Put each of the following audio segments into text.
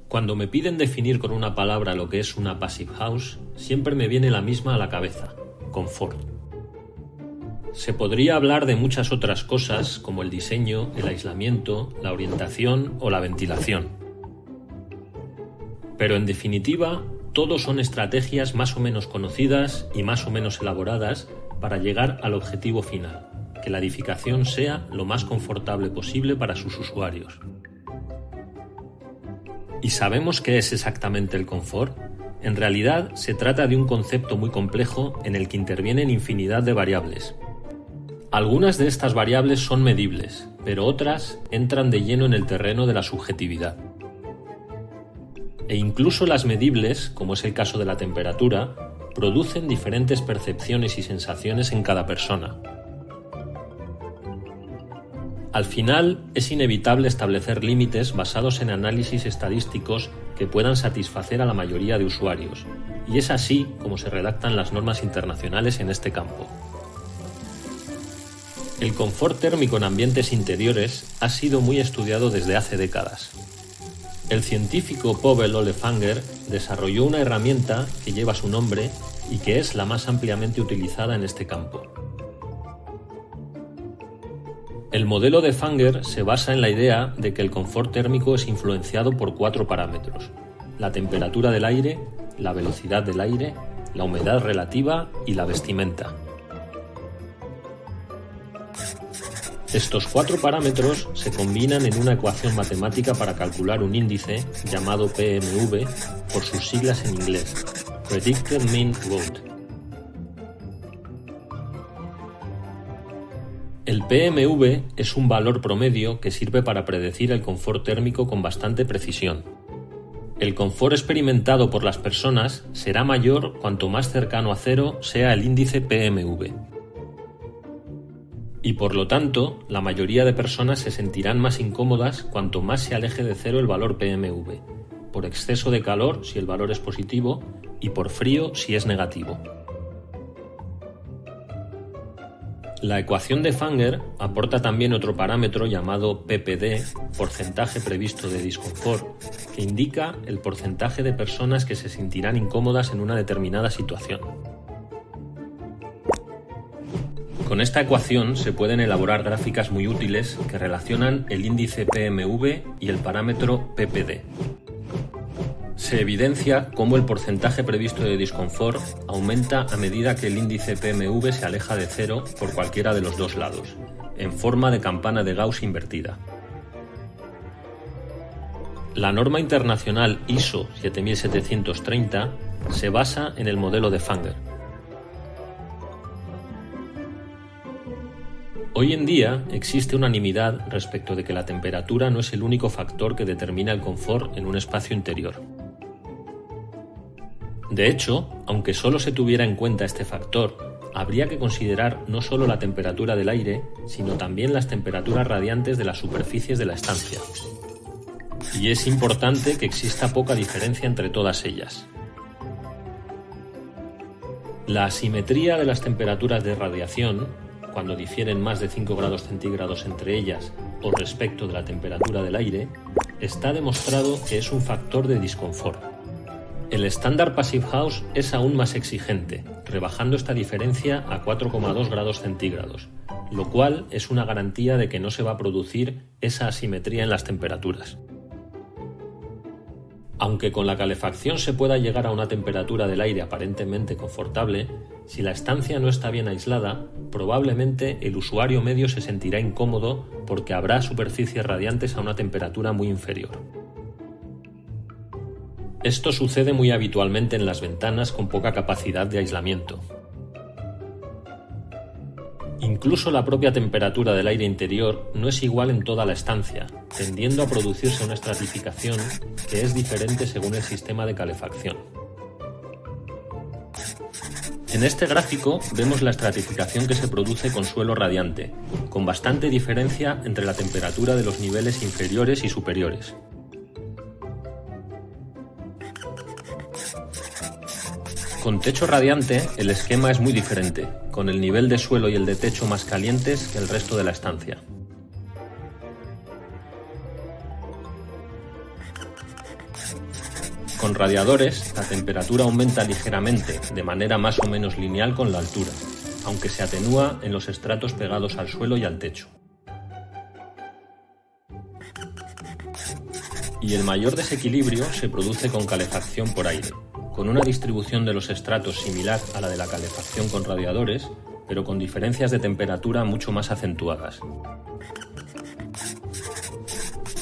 Cuando me piden definir con una palabra lo que es una Passive House, siempre me viene la misma a la cabeza: confort. Se podría hablar de muchas otras cosas como el diseño, el aislamiento, la orientación o la ventilación. Pero en definitiva, todo son estrategias más o menos conocidas y más o menos elaboradas para llegar al objetivo final, que la edificación sea lo más confortable posible para sus usuarios. ¿Y sabemos qué es exactamente el confort? En realidad, se trata de un concepto muy complejo en el que intervienen infinidad de variables. Algunas de estas variables son medibles, pero otras entran de lleno en el terreno de la subjetividad. E incluso las medibles, como es el caso de la temperatura, producen diferentes percepciones y sensaciones en cada persona. Al final, es inevitable establecer límites basados en análisis estadísticos que puedan satisfacer a la mayoría de usuarios, y es así como se redactan las normas internacionales en este campo. El confort térmico en ambientes interiores ha sido muy estudiado desde hace décadas. El científico Pavel Olefanger desarrolló una herramienta que lleva su nombre y que es la más ampliamente utilizada en este campo. El modelo de Fanger se basa en la idea de que el confort térmico es influenciado por 4 parámetros: la temperatura del aire, la velocidad del aire, la humedad relativa y la vestimenta. Estos 4 parámetros se combinan en una ecuación matemática para calcular un índice llamado PMV por sus siglas en inglés, Predicted Mean Vote. El PMV es un valor promedio que sirve para predecir el confort térmico con bastante precisión. El confort experimentado por las personas será mayor cuanto más cercano a cero sea el índice PMV. Y por lo tanto, la mayoría de personas se sentirán más incómodas cuanto más se aleje de cero el valor PMV, por exceso de calor si el valor es positivo y por frío si es negativo. La ecuación de Fanger aporta también otro parámetro llamado PPD, porcentaje previsto de disconfort, que indica el porcentaje de personas que se sentirán incómodas en una determinada situación. Con esta ecuación se pueden elaborar gráficas muy útiles que relacionan el índice PMV y el parámetro PPD. Se evidencia cómo el porcentaje previsto de disconfort aumenta a medida que el índice PMV se aleja de cero por cualquiera de los dos lados, en forma de campana de Gauss invertida. La norma internacional ISO 7730 se basa en el modelo de Fanger. Hoy en día existe unanimidad respecto de que la temperatura no es el único factor que determina el confort en un espacio interior. De hecho, aunque solo se tuviera en cuenta este factor, habría que considerar no solo la temperatura del aire, sino también las temperaturas radiantes de las superficies de la estancia. Y es importante que exista poca diferencia entre todas ellas. La asimetría de las temperaturas de radiación, cuando difieren más de 5 grados centígrados entre ellas o respecto de la temperatura del aire, está demostrado que es un factor de disconfort. El estándar Passive House es aún más exigente, rebajando esta diferencia a 4,2 grados centígrados, lo cual es una garantía de que no se va a producir esa asimetría en las temperaturas. Aunque con la calefacción se pueda llegar a una temperatura del aire aparentemente confortable, si la estancia no está bien aislada, probablemente el usuario medio se sentirá incómodo porque habrá superficies radiantes a una temperatura muy inferior. Esto sucede muy habitualmente en las ventanas con poca capacidad de aislamiento. Incluso la propia temperatura del aire interior no es igual en toda la estancia, tendiendo a producirse una estratificación que es diferente según el sistema de calefacción. En este gráfico vemos la estratificación que se produce con suelo radiante, con bastante diferencia entre la temperatura de los niveles inferiores y superiores. Con techo radiante, el esquema es muy diferente, con el nivel de suelo y el de techo más calientes que el resto de la estancia. Con radiadores, la temperatura aumenta ligeramente, de manera más o menos lineal con la altura, aunque se atenúa en los estratos pegados al suelo y al techo. Y el mayor desequilibrio se produce con calefacción por aire, con una distribución de los estratos similar a la de la calefacción con radiadores, pero con diferencias de temperatura mucho más acentuadas.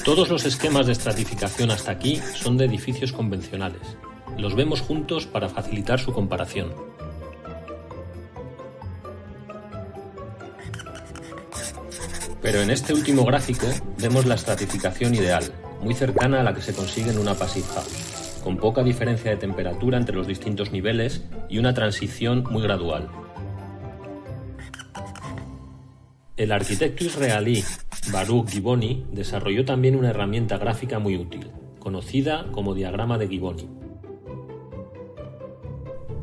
Todos los esquemas de estratificación hasta aquí son de edificios convencionales. Los vemos juntos para facilitar su comparación. Pero en este último gráfico vemos la estratificación ideal, muy cercana a la que se consigue en una passive house, con poca diferencia de temperatura entre los distintos niveles y una transición muy gradual. El arquitecto israelí Baruch Givoni desarrolló también una herramienta gráfica muy útil, conocida como diagrama de Givoni.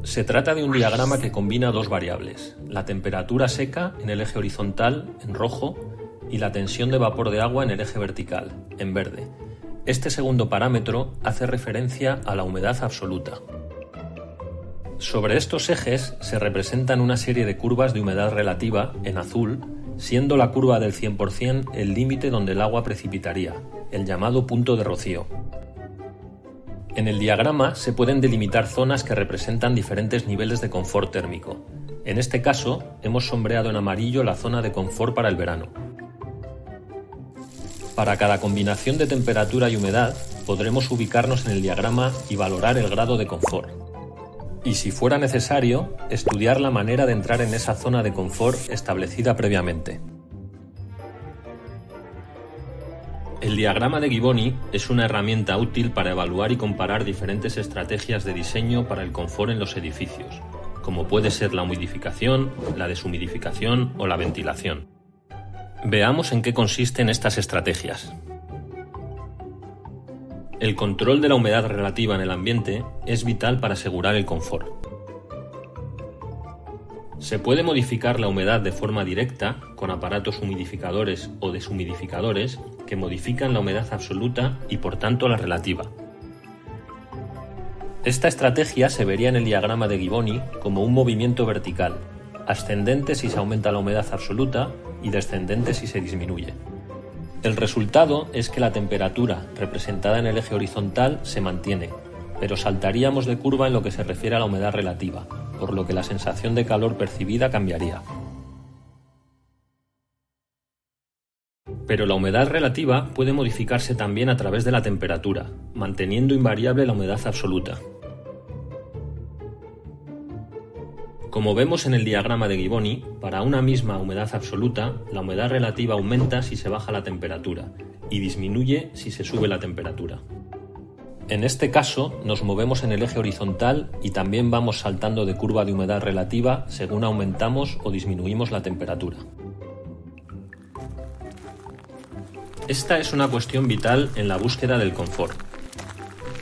Se trata de un diagrama que combina dos variables, la temperatura seca en el eje horizontal, en rojo, y la tensión de vapor de agua en el eje vertical, en verde. Este segundo parámetro hace referencia a la humedad absoluta. Sobre estos ejes se representan una serie de curvas de humedad relativa, en azul, siendo la curva del 100% el límite donde el agua precipitaría, el llamado punto de rocío. En el diagrama se pueden delimitar zonas que representan diferentes niveles de confort térmico. En este caso, hemos sombreado en amarillo la zona de confort para el verano. Para cada combinación de temperatura y humedad, podremos ubicarnos en el diagrama y valorar el grado de confort. Y si fuera necesario, estudiar la manera de entrar en esa zona de confort establecida previamente. El diagrama de Givoni es una herramienta útil para evaluar y comparar diferentes estrategias de diseño para el confort en los edificios, como puede ser la humidificación, la deshumidificación o la ventilación. Veamos en qué consisten estas estrategias. El control de la humedad relativa en el ambiente es vital para asegurar el confort. Se puede modificar la humedad de forma directa con aparatos humidificadores o deshumidificadores que modifican la humedad absoluta y por tanto la relativa. Esta estrategia se vería en el diagrama de Givoni como un movimiento vertical, ascendente si se aumenta la humedad absoluta y descendente si se disminuye. El resultado es que la temperatura representada en el eje horizontal se mantiene, pero saltaríamos de curva en lo que se refiere a la humedad relativa, por lo que la sensación de calor percibida cambiaría. Pero la humedad relativa puede modificarse también a través de la temperatura, manteniendo invariable la humedad absoluta. Como vemos en el diagrama de Givoni, para una misma humedad absoluta, la humedad relativa aumenta si se baja la temperatura y disminuye si se sube la temperatura. En este caso, nos movemos en el eje horizontal y también vamos saltando de curva de humedad relativa según aumentamos o disminuimos la temperatura. Esta es una cuestión vital en la búsqueda del confort.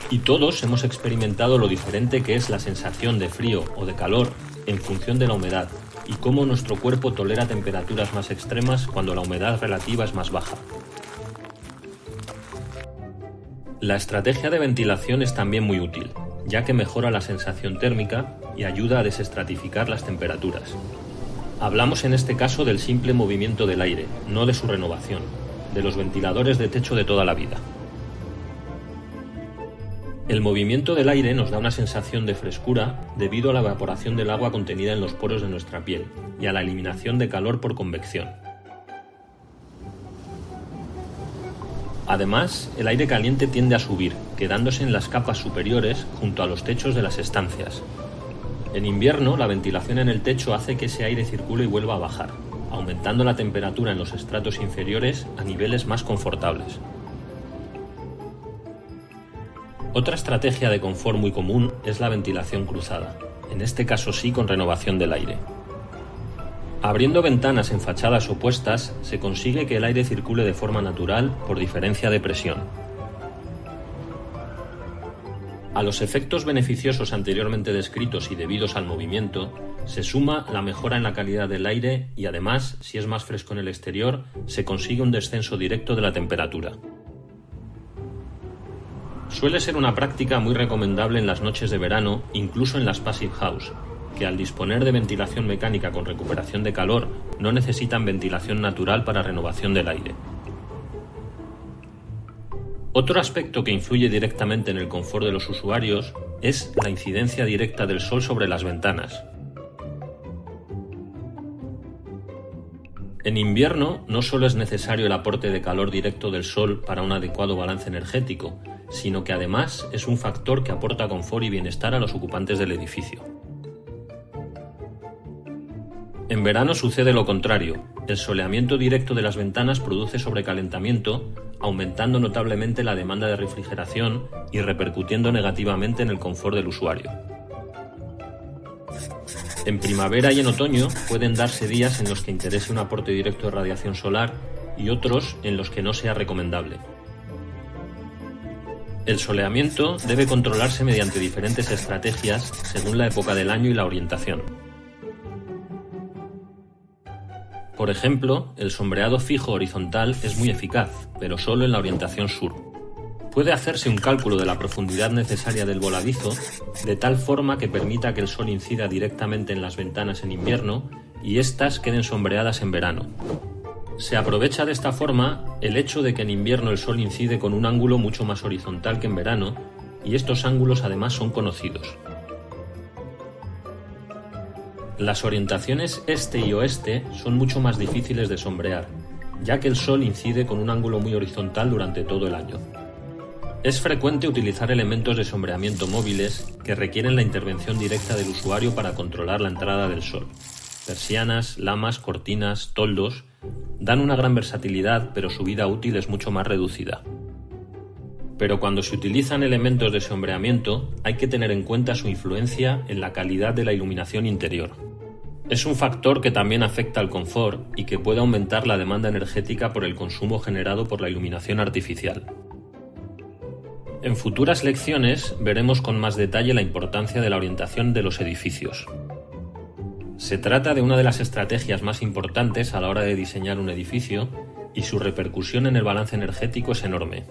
Y todos hemos experimentado lo diferente que es la sensación de frío o de calor en función de la humedad y cómo nuestro cuerpo tolera temperaturas más extremas cuando la humedad relativa es más baja. La estrategia de ventilación es también muy útil, ya que mejora la sensación térmica y ayuda a desestratificar las temperaturas. Hablamos en este caso del simple movimiento del aire, no de su renovación, de los ventiladores de techo de toda la vida. El movimiento del aire nos da una sensación de frescura debido a la evaporación del agua contenida en los poros de nuestra piel y a la eliminación de calor por convección. Además, el aire caliente tiende a subir, quedándose en las capas superiores junto a los techos de las estancias. En invierno, la ventilación en el techo hace que ese aire circule y vuelva a bajar, aumentando la temperatura en los estratos inferiores a niveles más confortables. Otra estrategia de confort muy común es la ventilación cruzada, en este caso sí con renovación del aire. Abriendo ventanas en fachadas opuestas, se consigue que el aire circule de forma natural por diferencia de presión. A los efectos beneficiosos anteriormente descritos y debidos al movimiento, se suma la mejora en la calidad del aire y además, si es más fresco en el exterior, se consigue un descenso directo de la temperatura. Suele ser una práctica muy recomendable en las noches de verano, incluso en las Passive House, que al disponer de ventilación mecánica con recuperación de calor, no necesitan ventilación natural para renovación del aire. Otro aspecto que influye directamente en el confort de los usuarios es la incidencia directa del sol sobre las ventanas. En invierno no solo es necesario el aporte de calor directo del sol para un adecuado balance energético, sino que además es un factor que aporta confort y bienestar a los ocupantes del edificio. En verano sucede lo contrario. El soleamiento directo de las ventanas produce sobrecalentamiento, aumentando notablemente la demanda de refrigeración y repercutiendo negativamente en el confort del usuario. En primavera y en otoño pueden darse días en los que interese un aporte directo de radiación solar y otros en los que no sea recomendable. El soleamiento debe controlarse mediante diferentes estrategias según la época del año y la orientación. Por ejemplo, el sombreado fijo horizontal es muy eficaz, pero solo en la orientación sur. Puede hacerse un cálculo de la profundidad necesaria del voladizo, de tal forma que permita que el sol incida directamente en las ventanas en invierno y éstas queden sombreadas en verano. Se aprovecha de esta forma el hecho de que en invierno el sol incide con un ángulo mucho más horizontal que en verano, y estos ángulos además son conocidos. Las orientaciones este y oeste son mucho más difíciles de sombrear, ya que el sol incide con un ángulo muy horizontal durante todo el año. Es frecuente utilizar elementos de sombreamiento móviles que requieren la intervención directa del usuario para controlar la entrada del sol. Persianas, lamas, cortinas, toldos dan una gran versatilidad, pero su vida útil es mucho más reducida. Pero cuando se utilizan elementos de sombreamiento, hay que tener en cuenta su influencia en la calidad de la iluminación interior. Es un factor que también afecta al confort y que puede aumentar la demanda energética por el consumo generado por la iluminación artificial. En futuras lecciones veremos con más detalle la importancia de la orientación de los edificios. Se trata de una de las estrategias más importantes a la hora de diseñar un edificio y su repercusión en el balance energético es enorme.